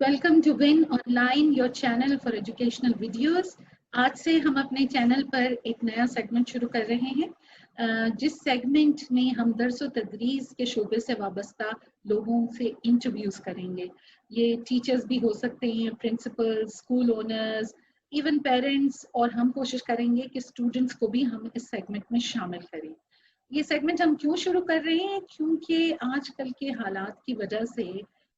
Welcome to win online, your channel for educational videos. आज से हम अपने चैनल पर एक नया सेगमेंट शुरू कर रहे हैं, जिस सेगमेंट में हम दर्स व तदरीस के शोबे से वाबस्ता लोगों से इंटरव्यूज करेंगे। ये टीचर्स भी हो सकते हैं, principles, school owners, even parents, और हम कोशिश करेंगे कि स्टूडेंट्स को भी हम इस सेगमेंट में शामिल करें। ये सेगमेंट हम क्यों शुरू कर रहे हैं? क्योंकि आजकल के हालात की वजह से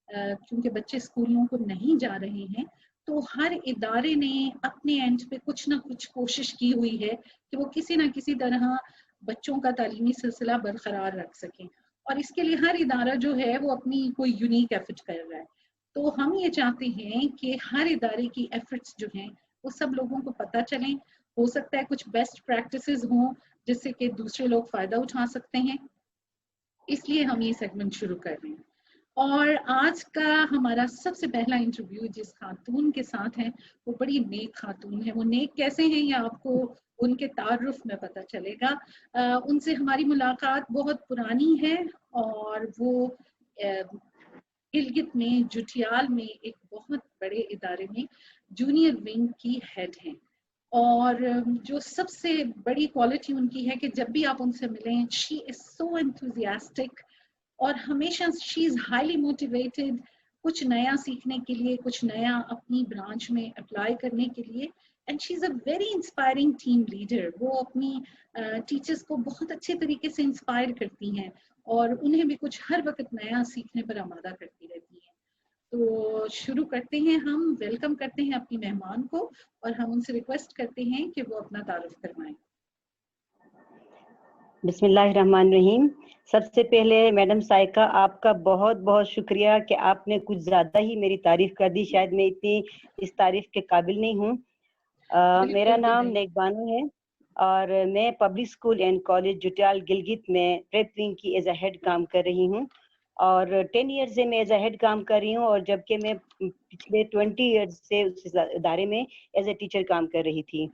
क्योंकि बच्चे स्कूलों को नहीं जा रहे हैं, तो हर इदारे ने अपने एंड पे कुछ ना कुछ कोशिश की हुई है कि वो किसी ना किसी तरह बच्चों का तालीमी सिलसिला बरकरार रख सकें, और इसके लिए हर इदारा जो है वो अपनी कोई यूनिक एफर्ट कर रहा है। तो हम ये चाहते हैं कि हर इदारे की एफर्ट्स जो हैं वो सब लोगों को पता चलें। हो सकता है कुछ बेस्ट प्रैक्टिसेस हों जिससे कि दूसरे लोग फ़ायदा उठा सकते हैं, इसलिए हम ये सेगमेंट शुरू कर रहे हैं। और आज का हमारा सबसे पहला इंटरव्यू जिस खातून के साथ है वो बड़ी नेक खातून है। वो नेक कैसे हैं ये आपको उनके तारुफ में पता चलेगा। उनसे हमारी मुलाकात बहुत पुरानी है, और वो गिलगित में, जुटियाल में एक बहुत बड़े इदारे में जूनियर विंग की हेड हैं। और जो सबसे बड़ी क्वालिटी उनकी है कि जब भी आप उनसे मिलें, शी इज सो एंथुजियास्टिक, और हमेशा शी इज हाईली मोटिवेटेड कुछ नया सीखने के लिए, कुछ नया अपनी ब्रांच में अप्लाई करने के लिए। And she is a very inspiring team leader. वो अपनी टीचर्स को बहुत अच्छे तरीके से इंस्पायर करती हैं और उन्हें भी कुछ हर वक्त नया सीखने पर आमादा करती रहती हैं। तो शुरू करते हैं, हम वेलकम करते हैं अपनी मेहमान को और हम उनसे रिक्वेस्ट करते हैं कि वो अपना तारुफ करवाएं। बिस्मिल्लाहिर्रहमानिर्रहीम। सबसे पहले मैडम साइका, आपका बहुत बहुत शुक्रिया कि आपने कुछ ज़्यादा ही मेरी तारीफ़ कर दी। शायद मैं इतनी इस तारीफ़ के काबिल नहीं हूँ। मेरा नाम नेक बानो है और मैं public school and college Jutial Gilgit में प्रेप विंग की एज अ हेड काम कर रही हूँ, और 10 ईयर्स से मैं एज अ हेड काम कर रही हूँ, और जबकि मैं पिछले 20 ईयर्स से उस इदारे में एज अ टीचर काम कर रही थी।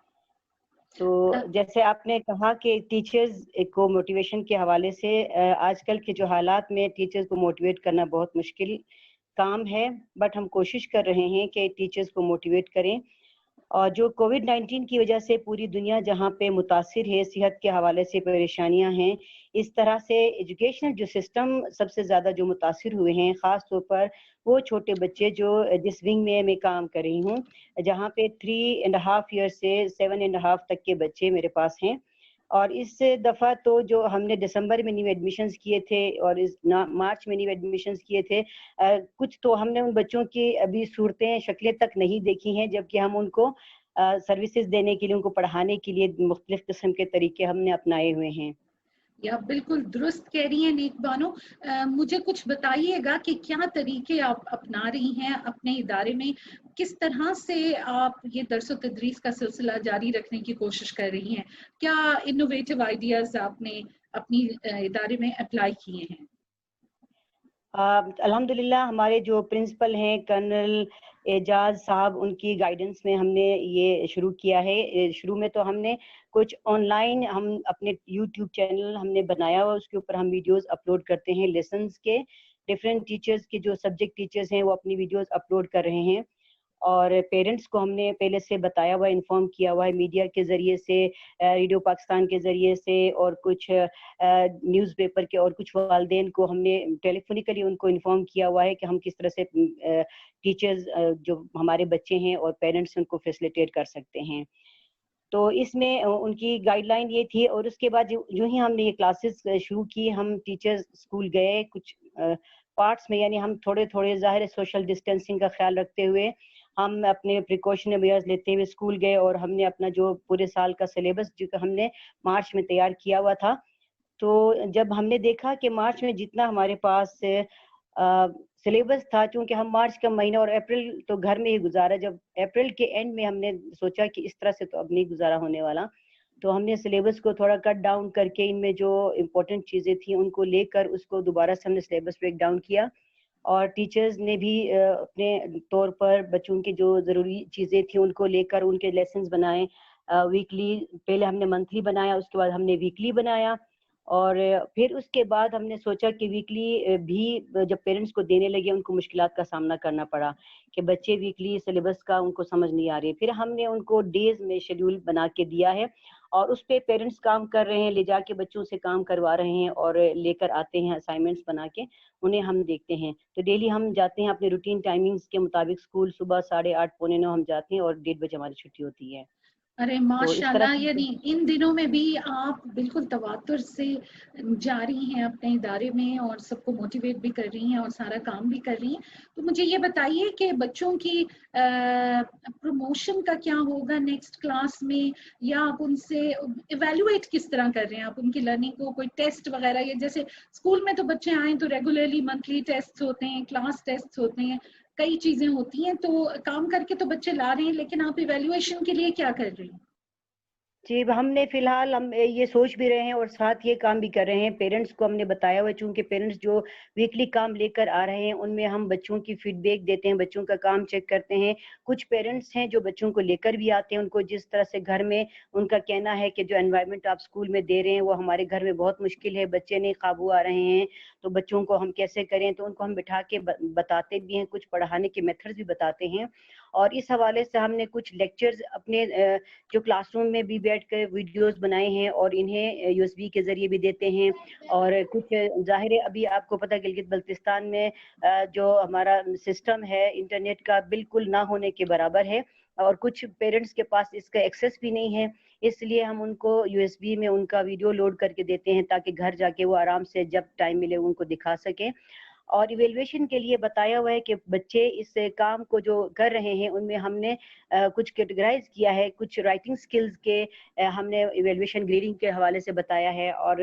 तो जैसे आपने कहा कि टीचर्स को मोटिवेशन के हवाले से आजकल के जो हालात में टीचर्स को मोटिवेट करना बहुत मुश्किल काम है, बट हम कोशिश कर रहे हैं कि टीचर्स को मोटिवेट करें। और जो कोविड-19 की वजह से पूरी दुनिया जहां पे मुतासिर है, सेहत के हवाले से परेशानियां हैं, इस तरह से एजुकेशनल जो सिस्टम सबसे ज़्यादा जो मुतासिर हुए हैं, ख़ास तौर पर वो छोटे बच्चे जो जिस विंग में मैं काम कर रही हूँ, जहाँ पे 3.5 ईयर से 7.5 तक के बच्चे मेरे पास हैं। और इस दफ़ा तो जो हमने दिसंबर में न्यू एडमिशन्स किए थे और इस मार्च में न्यू एडमिशन्स किए थे, कुछ तो हमने उन बच्चों की अभी सूरतें, शक्लें तक नहीं देखी हैं, जबकि हम उनको सर्विसेज देने के लिए, उनको पढ़ाने के लिए मुख्तलिफ किस्म के तरीके हमने अपनाए हुए हैं। या बिल्कुल दुरुस्त कह रही हैं नेक बानो। मुझे कुछ बताइएगा कि क्या तरीके आप अपना रही हैं अपने इदारे में, किस तरह से आप ये दर्स व तदरीस का सिलसिला जारी रखने की कोशिश कर रही हैं? क्या इनोवेटिव आइडियाज आपने अपनी इदारे में अप्लाई किए हैं? अल्हम्दुलिल्लाह हमारे जो प्रिंसिपल हैं कर्नल एजाज साहब, उनकी गाइडेंस में हमने ये शुरू किया है। शुरू में तो हमने कुछ ऑनलाइन हम अपने यूट्यूब चैनल हमने बनाया हुआ, उसके ऊपर हम वीडियोस अपलोड करते हैं लेसन्स के। डिफरेंट टीचर्स के जो सब्जेक्ट टीचर्स हैं वो अपनी वीडियोस अपलोड कर रहे हैं, और पेरेंट्स को हमने पहले से बताया हुआ, इन्फॉर्म किया हुआ है मीडिया के ज़रिए से, रेडियो पाकिस्तान के ज़रिए से, और कुछ न्यूज़पेपर के, और कुछ वालिदैन को हमने टेलीफोनिकली उनको इन्फॉर्म किया हुआ है कि हम किस तरह से टीचर्स जो हमारे बच्चे हैं और पेरेंट्स उनको फैसिलिटेट कर सकते हैं। तो इसमें उनकी गाइडलाइन ये थी, और उसके बाद जो ही हमने ये क्लासेस शुरू की, हम टीचर्स स्कूल गए कुछ पार्ट्स में, यानी हम थोड़े थोड़े, ज़ाहिर है सोशल डिस्टेंसिंग का ख्याल रखते हुए, हम अपने प्रिकॉशनरी मेजर्स लेते हुए स्कूल गए, और हमने अपना जो पूरे साल का सिलेबस जो हमने मार्च में तैयार किया हुआ था, तो जब हमने देखा कि मार्च में जितना हमारे पास सिलेबस था, क्योंकि हम मार्च का महीना और अप्रैल तो घर में ही गुजारा, जब अप्रैल के एंड में हमने सोचा कि इस तरह से तो अब नहीं गुजारा होने वाला, तो हमने सिलेबस को थोड़ा कट डाउन करके इनमें जो इम्पोर्टेंट चीज़ें थी उनको लेकर उसको दोबारा से हमने सिलेबस ब्रेक डाउन किया, और टीचर्स ने भी अपने तौर पर बच्चों की जो ज़रूरी चीज़ें थी उनको लेकर उनके लेसन्स बनाए। वीकली, पहले हमने मंथली बनाया, उसके बाद हमने वीकली बनाया, اور پھر اس کے بعد ہم نے سوچا کہ ویکلی بھی جب پیرنٹس کو دینے لگے ان کو مشکلات کا سامنا کرنا پڑا کہ بچے ویکلی سلیبس کا ان کو سمجھ نہیں آ رہی. پھر ہم نے ان کو ڈیز میں شیڈول بنا کے دیا ہے اور اس پہ پیرنٹس کام کر رہے ہیں, لے جا کے بچوں سے کام کروا رہے ہیں اور لے کر آتے ہیں اسائنمنٹس بنا کے, انہیں ہم دیکھتے ہیں. تو ڈیلی ہم جاتے ہیں اپنے روٹین ٹائمنگز کے مطابق اسکول, صبح 8:30 پونے 9 ہم جاتے ہیں اور 1:30 بجے ہماری چھٹی ہوتی ہے. ارے تو اس طرح ماشاءاللہ, سے یعنی ان دنوں میں بھی آپ بالکل تواتر سے جاری ہیں اپنے ادارے میں اور سب کو موٹیویٹ بھی کر رہی ہیں اور سارا کام بھی کر رہی ہیں. تو مجھے یہ بتائیے کہ بچوں کی پروموشن کا کیا ہوگا نیکسٹ کلاس میں, یا آپ ان سے ایویلویٹ کس طرح کر رہے ہیں آپ ان کی لرننگ کو؟ کوئی ٹیسٹ وغیرہ, یا جیسے اسکول میں تو بچے آئیں تو ریگولرلی منتھلی ٹیسٹ ہوتے ہیں, کلاس ٹیسٹ ہوتے ہیں, کئی چیزیں ہوتی ہیں, تو کام کر کے تو بچے لا رہے ہیں, لیکن آپ ایویلویشن کے لیے کیا کر رہے ہیں؟ جی, ہم نے فی الحال ہم یہ سوچ بھی رہے ہیں اور ساتھ یہ کام بھی کر رہے ہیں. پیرنٹس کو ہم نے بتایا ہوا ہے, چونکہ پیرنٹس جو ویکلی کام لے کر آ رہے ہیں ان میں ہم بچوں کی فیڈ بیک دیتے ہیں, بچوں کا کام چیک کرتے ہیں. کچھ پیرنٹس ہیں جو بچوں کو لے کر بھی آتے ہیں, ان کو جس طرح سے گھر میں ان کا کہنا ہے کہ جو انوائرمنٹ آپ اسکول میں دے رہے ہیں وہ ہمارے گھر میں بہت مشکل ہے, بچے نہیں قابو آ رہے ہیں, تو بچوں کو ہم کیسے کریں. تو ان کو ہم بٹھا کے بتاتے بھی ہیں, کچھ پڑھانے کے میتھڈز بھی بتاتے ہیں. اور اس حوالے سے ہم نے کچھ لیکچرز اپنے جو کلاس روم میں بھی بیٹھ کے ویڈیوز بنائے ہیں اور انہیں یو ایس بی کے ذریعے بھی دیتے ہیں. اور کچھ ظاہر ہے ابھی آپ کو پتہ گلگت بلتستان میں جو ہمارا سسٹم ہے انٹرنیٹ کا بالکل نہ ہونے کے برابر ہے, اور کچھ پیرنٹس کے پاس اس کا ایکسیس بھی نہیں ہے. اس لیے ہم ان کو یو ایس بی میں ان کا ویڈیو لوڈ کر کے دیتے ہیں تاکہ گھر جا کے وہ آرام سے جب ٹائم ملے ان کو دکھا سکیں. اور ایویلویشن کے لیے بتایا ہوا ہے کہ بچے اس کام کو جو کر رہے ہیں ان میں ہم نے کچھ کیٹیگرائز کیا ہے. کچھ رائٹنگ سکلز کے ہم نے ایویلویشن گریڈنگ کے حوالے سے بتایا ہے, اور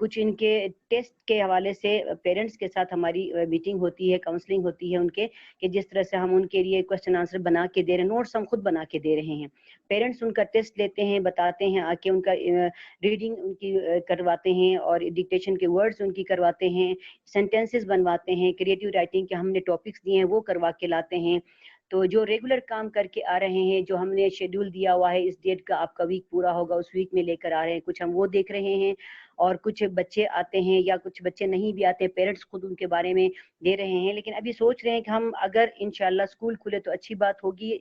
کچھ ان کے ٹیسٹ کے حوالے سے پیرنٹس کے ساتھ ہماری میٹنگ ہوتی ہے, کاؤنسلنگ ہوتی ہے ان کے, کہ جس طرح سے ہم ان کے لیے کوشچن آنسر بنا کے دے رہے ہیں, نوٹس ہم خود بنا کے دے رہے ہیں. پیرنٹس ان کا ٹیسٹ لیتے ہیں, بتاتے ہیں آ کے, ان کا ریڈنگ ان کی کرواتے ہیں اور ڈکٹیشن کے ورڈز ان کی کرواتے ہیں, سینٹینسز بنواتے ہیں, کریٹیو رائٹنگ کے ہم نے ٹاپکس دیے ہیں وہ کروا کے لاتے ہیں. تو جو ریگولر کام کر کے آ رہے ہیں, جو ہم نے شیڈول دیا ہوا ہے اس ڈیٹ کا آپ کا ویک پورا ہوگا, اس ویک میں لے کر آ رہے ہیں, کچھ ہم وہ دیکھ رہے ہیں. اور کچھ بچے آتے ہیں یا کچھ بچے نہیں بھی آتے, پیرنٹس خود ان کے بارے میں دے رہے ہیں. لیکن ابھی سوچ رہے ہیں کہ ہم اگر انشاءاللہ اسکول کھلے تو اچھی بات ہوگی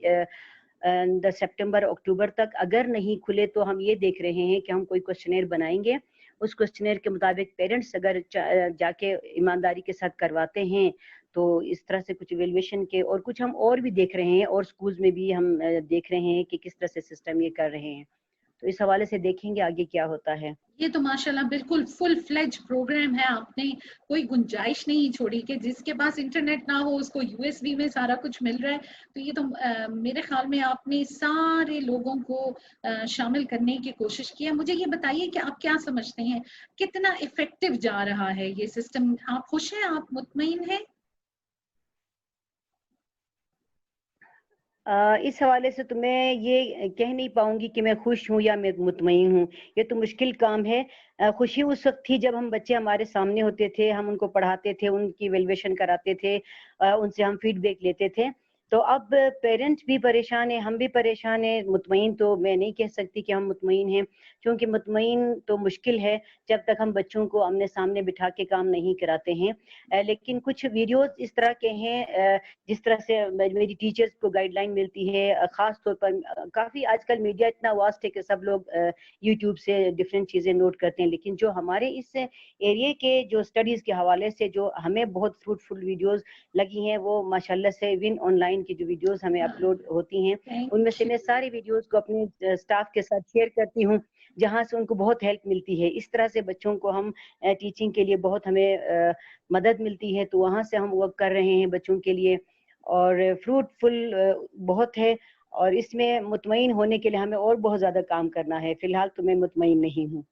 10 سپٹمبر اکتوبر تک, اگر نہیں کھلے تو ہم یہ دیکھ رہے ہیں کہ ہم کوئی کوشچنیر بنائیں گے. اس کوشچنیر کے مطابق پیرنٹس اگر جا کے ایمانداری کے ساتھ کرواتے ہیں تو اس طرح سے کچھ ایویلویشن کے, اور کچھ ہم اور بھی دیکھ رہے ہیں, اور سکولز میں بھی ہم دیکھ رہے ہیں کہ کس طرح سے سسٹم یہ کر رہے ہیں. تو اس حوالے سے دیکھیں گے آگے کیا ہوتا ہے. یہ تو ماشاءاللہ بالکل فل فلیج پروگرام ہے, آپ نے کوئی گنجائش نہیں چھوڑی کہ جس کے پاس انٹرنیٹ نہ ہو اس کو یو ایس بی میں سارا کچھ مل رہا ہے. تو یہ تو میرے خیال میں آپ نے سارے لوگوں کو شامل کرنے کی کوشش کی ہے. مجھے یہ بتائیے کہ آپ کیا سمجھتے ہیں کتنا افیکٹو جا رہا ہے یہ سسٹم؟ آپ خوش ہیں, آپ مطمئن ہیں؟ اس حوالے سے تو میں یہ کہہ نہیں پاؤں گی کہ میں خوش ہوں یا میں مطمئن ہوں, یہ تو مشکل کام ہے. خوشی اس وقت تھی جب ہم بچے ہمارے سامنے ہوتے تھے, ہم ان کو پڑھاتے تھے, ان کی ایویلویشن کراتے تھے, ان سے ہم فیڈ بیک لیتے تھے. تو اب پیرنٹس بھی پریشان ہیں, ہم بھی پریشان ہیں. مطمئن تو میں نہیں کہہ سکتی کہ ہم مطمئن ہیں, کیونکہ مطمئن تو مشکل ہے جب تک ہم بچوں کو آمنے سامنے بٹھا کے کام نہیں کراتے ہیں. لیکن کچھ ویڈیوز اس طرح کے ہیں جس طرح سے میری ٹیچرز کو گائیڈ لائن ملتی ہے. خاص طور پر کافی آج کل میڈیا اتنا واسٹ ہے کہ سب لوگ یوٹیوب سے ڈفرینٹ چیزیں نوٹ کرتے ہیں, لیکن جو ہمارے اس ایریے کے جو اسٹڈیز کے حوالے سے جو ہمیں بہت فروٹفل ویڈیوز لگی ہیں وہ ماشاءاللہ سے ون آن لائن کی جو ویڈیوز ہمیں اپلوڈ ہوتی ہیں ان میں سے میں ساری ویڈیوز کو اپنے اسٹاف کے ساتھ شیئر کرتی ہوں, جہاں سے ان کو بہت ہیلپ ملتی ہے. اس طرح سے بچوں کو ہم ٹیچنگ کے لیے بہت ہمیں مدد ملتی ہے, تو وہاں سے ہم ورک کر رہے ہیں بچوں کے لیے, اور فروٹفل بہت ہے. اور اس میں مطمئن ہونے کے لیے ہمیں اور بہت زیادہ کام کرنا ہے. فی الحال تو میں مطمئن نہیں ہوں.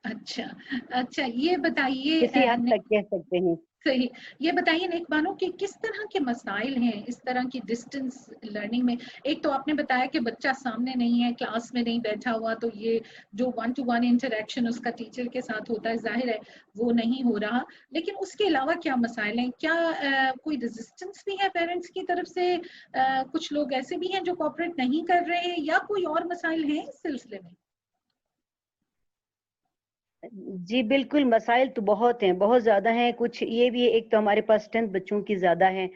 اچھا اچھا, یہ بتائیے کسی حد تک کہہ سکتے ہیں. صحیح, یہ بتائیے نیک بانو کہ کس طرح کے مسائل ہیں اس طرح کی ڈسٹینس لرننگ میں؟ ایک تو آپ نے بتایا کہ بچہ سامنے نہیں ہے, کلاس میں نہیں بیٹھا ہوا, تو یہ جو 1-to-1 انٹریکشن اس کا ٹیچر کے ساتھ ہوتا ہے ظاہر ہے وہ نہیں ہو رہا. لیکن اس کے علاوہ کیا مسائل ہیں؟ کیا کوئی ریزسٹنس بھی ہے پیرنٹس کی طرف سے؟ کچھ لوگ ایسے بھی ہیں جو کوآپریٹ نہیں کر رہے ہیں, یا کوئی اور مسائل ہیں اس سلسلے میں؟ जी बिल्कुल, मसाइल तो बहुत हैं, बहुत ज़्यादा हैं। कुछ ये भी है, एक तो हमारे पास स्ट्रेंथ बच्चों की ज़्यादा है,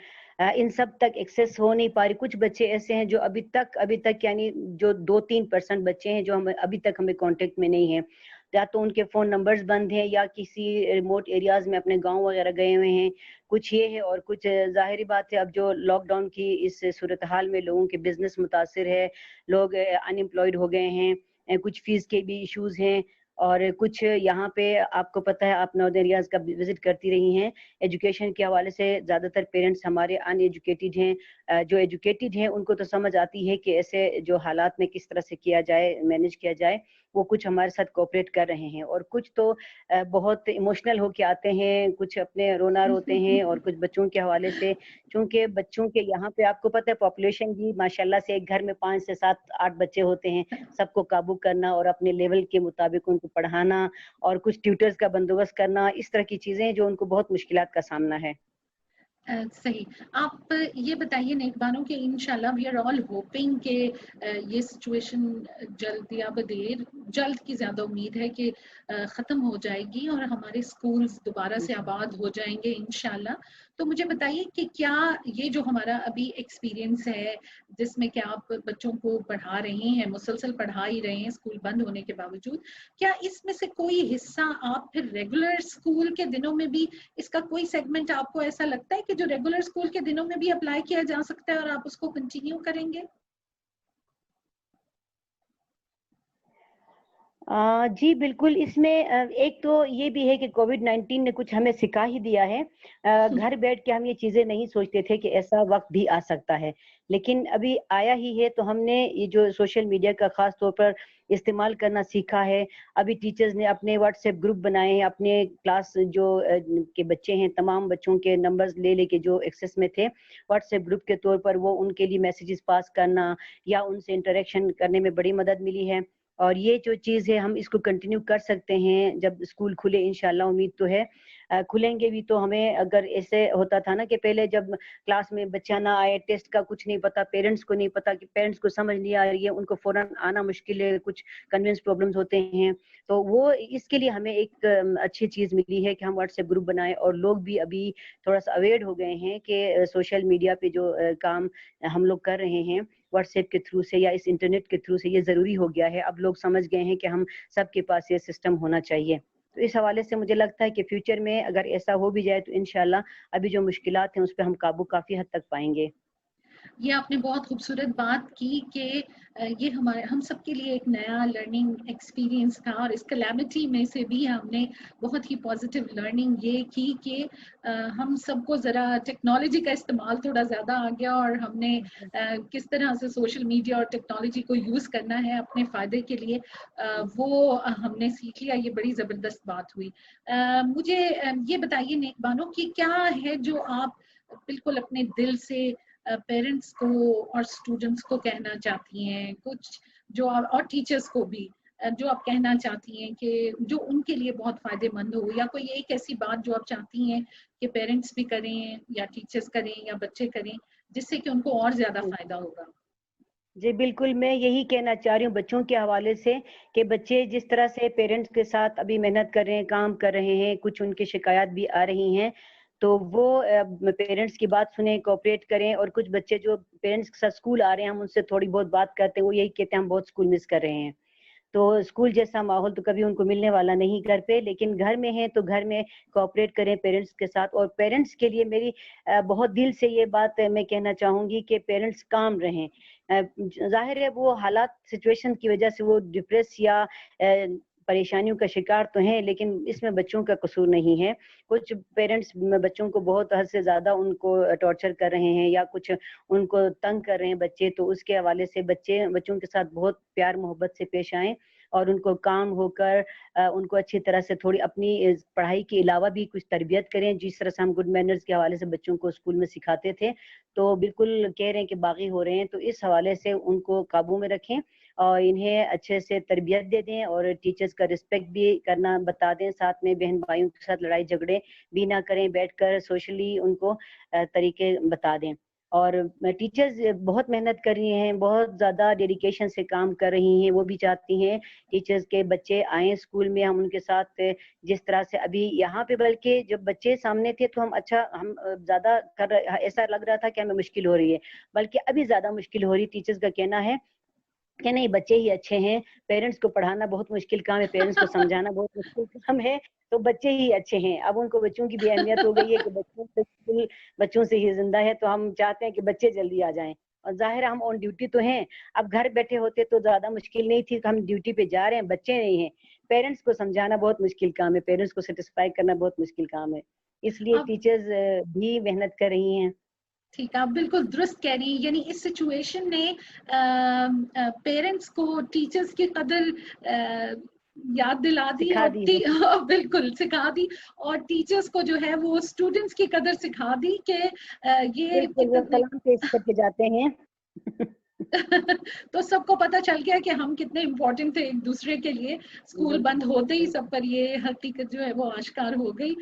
इन सब तक एक्सेस हो नहीं पा रही। कुछ बच्चे ऐसे हैं जो अभी तक यानी जो 2-3% बच्चे हैं जो हम अभी तक हमें कॉन्टैक्ट में नहीं हैं। या तो उनके फ़ोन नंबर्स बंद हैं या किसी रिमोट एरियाज़ में अपने गाँव वगैरह गए हुए हैं। कुछ ये है और कुछ ज़ाहिर-सी बात है, अब जो लॉकडाउन की इस सूरत-हाल में लोगों के बिज़नेस मुतासिर है, लोग अनएम्प्लॉयड हो गए हैं, कुछ फ़ीस के भी इश्यूज़ हैं। और कुछ यहाँ पे आपको पता है, आप नॉर्दर्न एरियाज़ का विज़िट करती रही हैं, एजुकेशन के हवाले से ज़्यादातर पेरेंट्स हमारे अनएजुकेटेड हैं। जो एजुकेटेड हैं उनको तो समझ आती है कि ऐसे जो हालात में किस तरह से किया जाए, मैनेज किया जाए, वो कुछ हमारे साथ कोऑपरेट कर रहे हैं। और कुछ तो बहुत इमोशनल होके आते हैं, कुछ अपने रोना रोते हैं और कुछ बच्चों के हवाले से, चूँकि बच्चों के यहाँ पे आपको पता है पॉपुलेशन भी माशाल्लाह से एक घर में 5 से 7-8 बच्चे होते हैं, सबको काबू करना और अपने लेवल के मुताबिक उनको पढ़ाना और कुछ ट्यूटर्स का बंदोबस्त करना, इस तरह की चीज़ें जो उनको बहुत मुश्किलात का सामना है। सही। आप ये बताइए नेकबानों कि इंशाल्लाह वी आर ऑल होपिंग कि ये सिचुएशन जल्द या बदेर, जल्द की ज़्यादा उम्मीद है कि ख़त्म हो जाएगी और हमारे स्कूल्स दोबारा से आबाद हो जाएंगे इंशाल्लाह। तो मुझे बताइए कि क्या ये जो हमारा अभी एक्सपीरियंस है, जिसमें कि आप बच्चों को पढ़ा रही हैं, मुसलसल पढ़ा ही रहे हैं स्कूल बंद होने के बावजूद, क्या इसमें से कोई हिस्सा आप फिर रेगुलर स्कूल के दिनों में भी, इसका कोई सेगमेंट आपको ऐसा लगता है कि जो रेगुलर स्कूल के दिनों में भी अप्लाई किया जा सकता है और आप उसको कंटिन्यू करेंगे? जी बिल्कुल, इसमें एक तो ये भी है कि कोविड-19 ने कुछ हमें सिखा ही दिया है। घर बैठ के हम ये चीज़ें नहीं सोचते थे कि ऐसा वक़्त भी आ सकता है। लेकिन अभी आया ही है, तो हमने ये जो सोशल मीडिया का ख़ास तौर पर इस्तेमाल करना सीखा है। अभी टीचर्स ने अपने व्हाट्सएप ग्रुप बनाए हैं, अपने क्लास जो के बच्चे हैं, तमाम बच्चों के नंबर्स ले लेके जो एक्सेस में थे, व्हाट्सएप ग्रुप के तौर पर वो उनके लिए मैसेजेस पास करना या उनसे इंटरेक्शन करने में बड़ी मदद मिली है। और ये जो चीज़ है हम इसको कंटिन्यू कर सकते हैं जब स्कूल खुले, इंशाल्लाह उम्मीद तो है। खुलेंगे भी तो हमें, अगर ऐसे होता था ना कि पहले जब क्लास में बच्चा ना आए, टेस्ट का कुछ नहीं पता, पेरेंट्स को नहीं पता, कि पेरेंट्स को समझ नहीं आ रही है, उनको फ़ौरन आना मुश्किल है, कुछ कन्वेंस प्रॉब्लम्स होते हैं। तो वो इसके लिए हमें एक अच्छी चीज़ मिली है कि हम व्हाट्सएप ग्रुप बनाएँ और लोग भी अभी थोड़ा-सा अवेयर हो गए हैं कि सोशल मीडिया पे जो काम हम लोग कर रहे हैं, व्हाट्सएप के थ्रू से या इस इंटरनेट के थ्रू से, ये ज़रूरी हो गया है। अब लोग समझ गए हैं कि हम सबके पास ये सिस्टम होना चाहिए। तो इस हवाले से मुझे लगता है कि फ्यूचर में अगर ऐसा हो भी जाए तो इंशाल्लाह अभी जो मुश्किलात हैं उस पे हम काबू काफ़ी हद तक पाएँगे। ये आपने बहुत खूबसूरत बात की कि ये हमारे हम सबके लिए एक नया लर्निंग एक्सपीरियंस था और इस कैलेमिटी में से भी हमने बहुत ही पॉजिटिव लर्निंग ये की कि हम सबको ज़रा टेक्नोलॉजी का इस्तेमाल थोड़ा ज़्यादा आ गया और हमने किस तरह से सोशल मीडिया और टेक्नोलॉजी को यूज़ करना है अपने फ़ायदे के लिए, वो हमने सीख लिया। ये बड़ी ज़बरदस्त बात हुई। मुझे ये बताइए नेकबानो कि क्या है जो आप बिल्कुल अपने दिल से पेरेंट्स को और स्टूडेंट्स को कहना चाहती हैं, कुछ जो और टीचर्स को भी जो आप कहना चाहती हैं कि जो उनके लिए बहुत फायदेमंद हो, या कोई एक ऐसी बात जो आप चाहती हैं कि पेरेंट्स भी करें या टीचर्स करें या बच्चे करें, जिससे कि उनको और ज्यादा फायदा होगा? जी, बिल्कुल, मैं यही कहना चाह रही हूँ बच्चों के हवाले से कि बच्चे जिस तरह से पेरेंट्स के साथ अभी मेहनत कर रहे हैं, काम कर रहे हैं, कुछ उनकी शिकायत भी आ रही हैं, तो वो पेरेंट्स की बात सुनें, कोऑपरेट करें। और कुछ बच्चे जो पेरेंट्स के साथ स्कूल आ रहे हैं, हम उनसे थोड़ी बहुत बात करते हैं, वो यही कहते हैं हम बहुत स्कूल मिस कर रहे हैं। तो स्कूल जैसा माहौल तो कभी उनको मिलने वाला नहीं घर पे, लेकिन घर में हैं तो घर में कोऑपरेट करें पेरेंट्स के साथ। और पेरेंट्स के लिए मेरी बहुत दिल से ये बात मैं कहना चाहूँगी कि पेरेंट्स काम रहें। ज़ाहिर है वो हालात सिचुएशन की वजह से वो डिप्रेस या परेशानियों का शिकार तो हैं, लेकिन इसमें बच्चों का कसूर नहीं है। कुछ पेरेंट्स बच्चों को बहुत हद से ज़्यादा उनको टॉर्चर कर रहे हैं या कुछ उनको तंग कर रहे हैं बच्चे, तो उसके हवाले से बच्चों के साथ बहुत प्यार मोहब्बत से पेश आएँ और उनको काम होकर उनको अच्छी तरह से थोड़ी अपनी पढ़ाई के अलावा भी कुछ तरबियत करें, जिस तरह से हम गुड मैनर्स के हवाले से बच्चों को स्कूल में सिखाते थे। तो बिल्कुल कह रहे हैं कि बागी हो रहे हैं, तो इस हवाले से उनको काबू में रखें और इन्हें अच्छे से तरबियत दे दें और टीचर्स का रिस्पेक्ट भी करना बता दें। साथ में बहन-भाइयों के साथ लड़ाई झगड़े भी ना करें, बैठकर सोशली उनको तरीके बता दें। اور ٹیچرز بہت محنت کر رہی ہیں, بہت زیادہ ڈیڈیکیشن سے کام کر رہی ہیں. وہ بھی چاہتی ہیں ٹیچرز کے بچے آئیں اسکول میں, ہم ان کے ساتھ جس طرح سے ابھی یہاں پہ, بلکہ جب بچے سامنے تھے تو ہم زیادہ ایسا لگ رہا تھا کہ ہمیں مشکل ہو رہی ہے, بلکہ ابھی زیادہ مشکل ہو رہی. ٹیچرز کا کہنا ہے کہ نہیں, بچے ہی اچھے ہیں, پیرنٹس کو پڑھانا بہت مشکل کام ہے, پیرنٹس کو سمجھانا بہت مشکل کام ہے, تو بچے ہی اچھے ہیں. اب ان کو بچوں کی بھی اہمیت ہو گئی ہے کہ بچوں سے ہی زندہ ہے, تو ہم چاہتے ہیں کہ بچے جلدی آ جائیں. اور ظاہر ہم آن ڈیوٹی تو ہیں, اب گھر بیٹھے ہوتے تو زیادہ مشکل نہیں تھی کہ ہم ڈیوٹی پہ جا رہے ہیں, بچے نہیں ہیں. پیرنٹس کو سمجھانا بہت مشکل کام ہے, پیرنٹس کو سیٹسفائی کرنا بہت مشکل کام ہے, اس لیے ٹیچرز بھی محنت کر رہی ہیں. ٹھیک ہے, آپ بالکل درست کہہ رہی ہیں. یعنی اس سچویشن نے پیرنٹس کو ٹیچرز کی قدر یاد دلا دی, اور بالکل سکھا دی, اور ٹیچرز کو جو ہے وہ اسٹوڈنٹس کی قدر سکھا دی کہ یہ وہ سلام پیش کر کے جاتے ہیں. تو سب کو پتا چل گیا کہ ہم کتنے امپورٹنٹ تھے ایک دوسرے کے لیے. اسکول بند ہوتے ہی سب پر یہ حقیقت جو ہے وہ آشکار ہو گئی.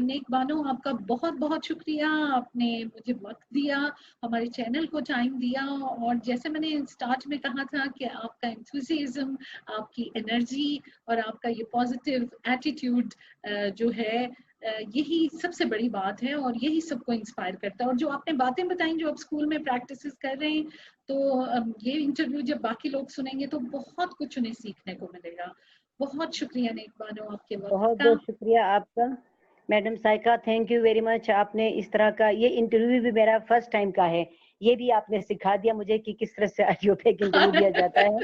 نیک بانو, آپ کا بہت بہت شکریہ, آپ نے مجھے وقت دیا, ہمارے چینل کو ٹائم دیا, اور جیسے میں نے اسٹارٹ میں کہا تھا کہ آپ کا انتھوزیازم, آپ کی انرجی اور آپ کا یہ پازیٹیو ایٹیٹیوڈ جو ہے یہی سب سے بڑی بات ہے, اور یہی سب کو انسپائر کرتا ہے. اور جو آپ نے باتیں بتائیں جو آپ اسکول میں پریکٹسز کر رہے ہیں, تو یہ انٹرویو جب باقی لوگ سنیں گے تو بہت کچھ انہیں سیکھنے کو ملے گا. بہت شکریہ نیک بانو آپ کے وقت کا. بہت بہت شکریہ آپ کا madam Saiqa, thank you very much. آپ نے اس طرح کا یہ انٹرویو بھی میرا فرسٹ ٹائم کا ہے, یہ بھی آپ نے سکھا دیا مجھے کہ کس طرح سے آڈیو پہ انٹرویو دیا جاتا ہے.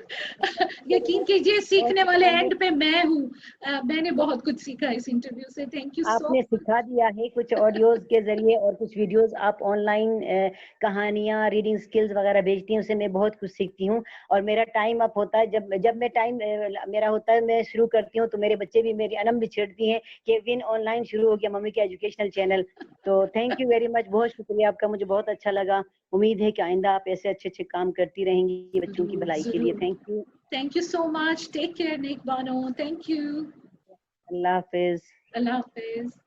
یقین کیجیے سیکھنے والے اینڈ پہ میں ہوں, میں نے بہت کچھ سیکھا اس انٹرویو سے. تھینک یو آپ سو نے سکھا دیا ہے کچھ آڈیوز کے ذریعے, اور کچھ ویڈیوز آپ آن لائن کہانیاں, ریڈنگ سکلز وغیرہ بھیجتی ہیں, اسے میں بہت کچھ سیکھتی ہوں. اور میرا ٹائم اپ ہوتا ہے, جب میں ٹائم میرا ہوتا ہے میں شروع کرتی ہوں, تو میرے بچے بھی میری انم بھی چھیڑتی ہیں کہ ون آن لائن شروع ہو گیا ممی کا ایجوکیشنل چینل. تو تھینک یو ویری مچ, بہت شکریہ آپ کا, مجھے بہت اچھا لگا. امید ہے کہ آئندہ آپ ایسے اچھے اچھے کام کرتی رہیں گی بچوں کی بھلائی کے لیے. Thank you. Thank you so much. Take care Nek Bano. Thank you. اللہ حافظ. اللہ حافظ.